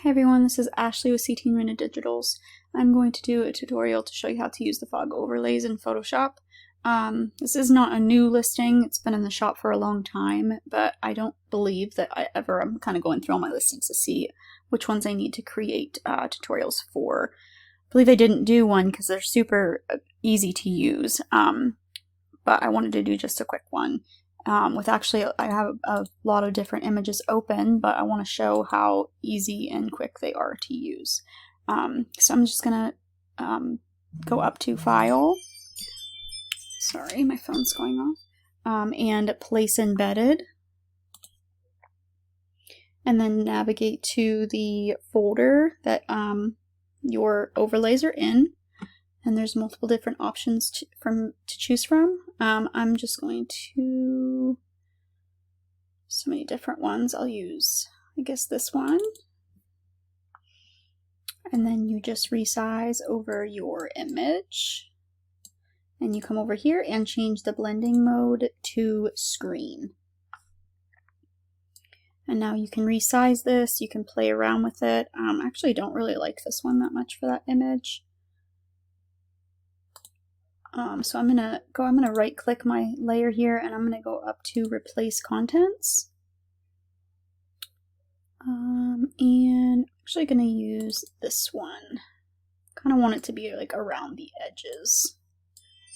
Hey everyone, this is Ashley with CTandRina Digitals. I'm going to do a tutorial to show you how to use the fog overlays in Photoshop. This is not a new listing, it's been in the shop for a long time, but I don't believe that I'm kind of going through all my listings to see which ones I need to create tutorials for. I believe I didn't do one because they're super easy to use, but I wanted to do just a quick one. I have a lot of different images open, but I want to show how easy and quick they are to use. So I'm just gonna go up to File. Sorry, my phone's going off. And Place Embedded. And then navigate to the folder that your overlays are in. And there's multiple different options to choose from. I'm just going to, so many different ones. I'll use, I guess, this one. And then you just resize over your image. And you come over here and change the blending mode to screen. And now you can resize this, you can play around with it. I actually don't really like this one that much for that image. So I'm gonna right click my layer here and I'm gonna go up to Replace Contents. And I'm actually gonna use this one. Kind of want it to be like around the edges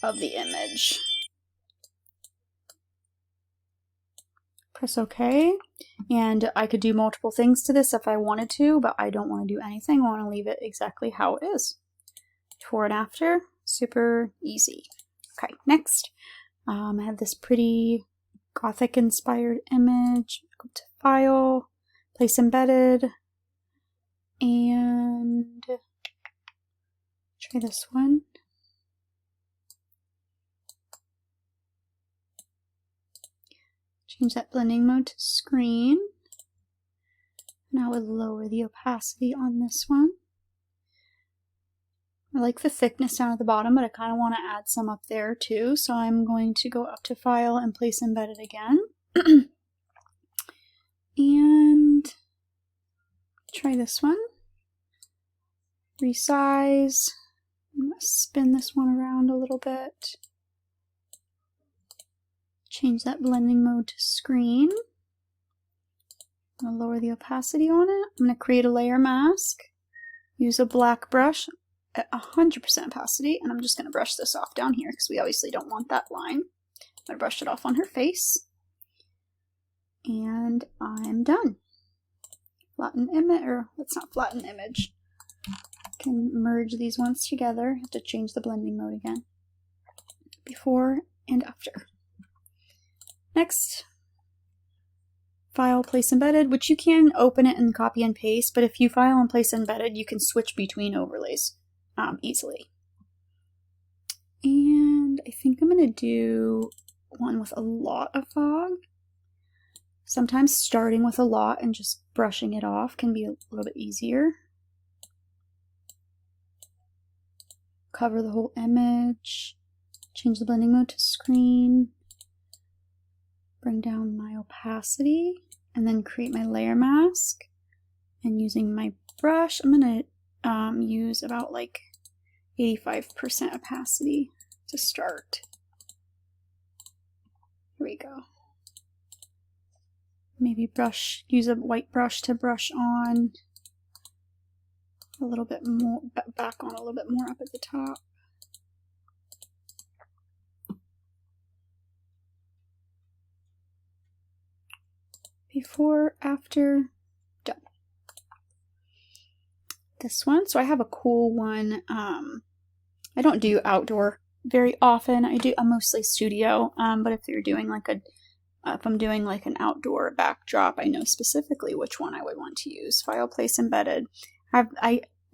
of the image. Press OK. And I could do multiple things to this if I wanted to, but I don't want to do anything. I want to leave it exactly how it is. Before and after. Super easy. Okay, next. I have this pretty Gothic inspired image. Go to File, Place Embedded, and try this one. Change that blending mode to screen. Now we'll lower the opacity on this one. I like the thickness down at the bottom, but I kind of want to add some up there too, so I'm going to go up to File and Place Embedded again. And try this one. Resize. I'm going to spin this one around a little bit. Change that blending mode to screen. I'm going to lower the opacity on it. I'm going to create a layer mask. Use a black brush at 100% opacity, and I'm just going to brush this off down here because we obviously don't want that line. I'm going to brush it off on her face. And I'm done. Flatten image, or let's not flatten image. I can merge these ones together. I have to change the blending mode again. Before and after. Next, File, Place Embedded, which you can open it and copy and paste, but if you File and Place Embedded, you can switch between overlays easily. And I think I'm going to do one with a lot of fog. Sometimes starting with a lot and just brushing it off can be a little bit easier. Cover the whole image, change the blending mode to screen, bring down my opacity, and then create my layer mask. And using my brush, I'm going to use about like 85% opacity to start. Here we go. Maybe use a white brush to brush on a little bit more, back on a little bit more up at the top. Before, after, done. This one, so I have a cool one. I don't do outdoor very often. I'm mostly studio, but if you're doing like if I'm doing like an outdoor backdrop, I know specifically which one I would want to use. File, Place Embedded.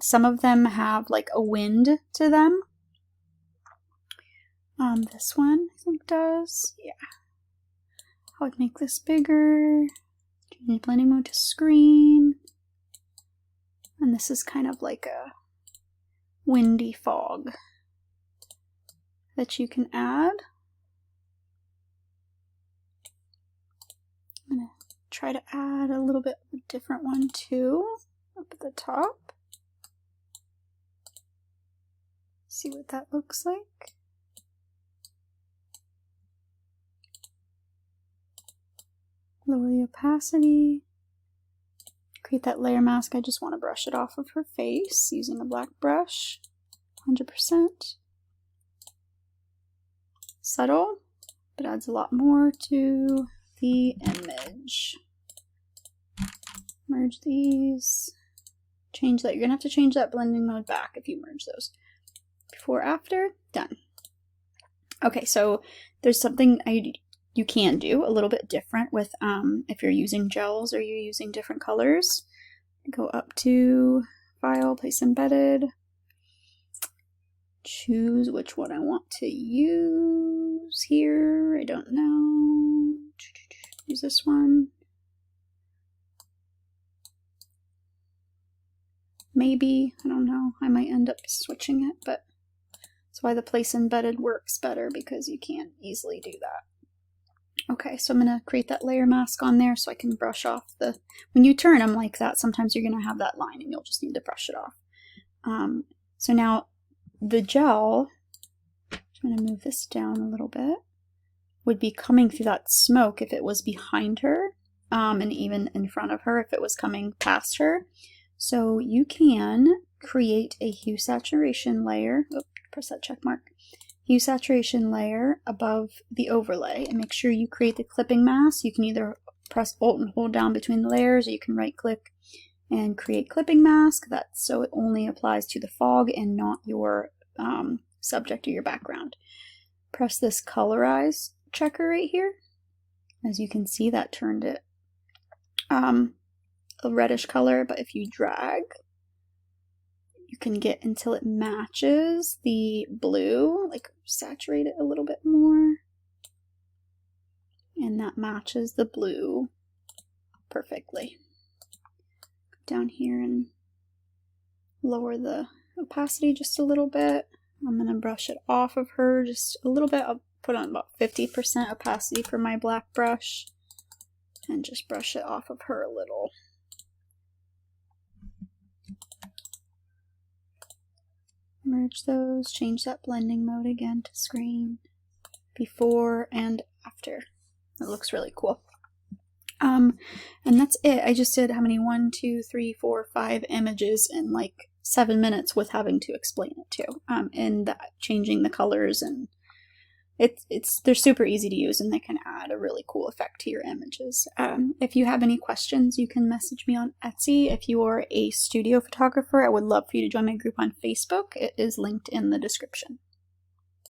Some of them have like a wind to them. This one I think does. Yeah. I would make this bigger. Change blending mode to screen. And this is kind of like a windy fog that you can add. I'm going to try to add a little bit of a different one too. Up at the top. See what that looks like. Lower the opacity. Create that layer mask. I just want to brush it off of her face using a black brush. 100%. Subtle, but adds a lot more to the image. Merge these. Change that. You're going to have to change that blending mode back if you merge those. Before, after, done. Okay, so there's something you can do a little bit different with if you're using gels or you're using different colors. Go up to File, Place Embedded. Choose which one I want to use here. I don't know. Use this one. Maybe, I don't know. I might end up switching it, but that's why the Place Embedded works better, because you can't easily do that. Okay, so I'm going to create that layer mask on there so I can brush off the... When you turn them like that, sometimes you're going to have that line and you'll just need to brush it off. So now the gel, I'm going to move this down a little bit, would be coming through that smoke if it was behind her, and even in front of her if it was coming past her. So you can create a hue saturation layer. Oh, press that check mark. Hue saturation layer above the overlay, and make sure you create the clipping mask. You can either press Alt and hold down between the layers, or you can right click and create clipping mask. That's so it only applies to the fog and not your subject or your background. Press this colorize checker right here. As you can see, that turned it a reddish color, but if you drag, you can get until it matches the blue, like saturate it a little bit more, and that matches the blue perfectly. Go down here and lower the opacity just a little bit. I'm going to brush it off of her just a little bit. I'll put on about 50% opacity for my black brush and just brush it off of her a little. Merge those, change that blending mode again to screen, before and after. It looks really cool. And that's it. I just did how many? 1, 2, 3, 4, 5 images in like 7 minutes with having to explain it too. And changing the colors, and they're super easy to use, and they can add a really cool effect to your images. If you have any questions, you can message me on Etsy. If you are a studio photographer, I would love for you to join my group on Facebook. It is linked in the description.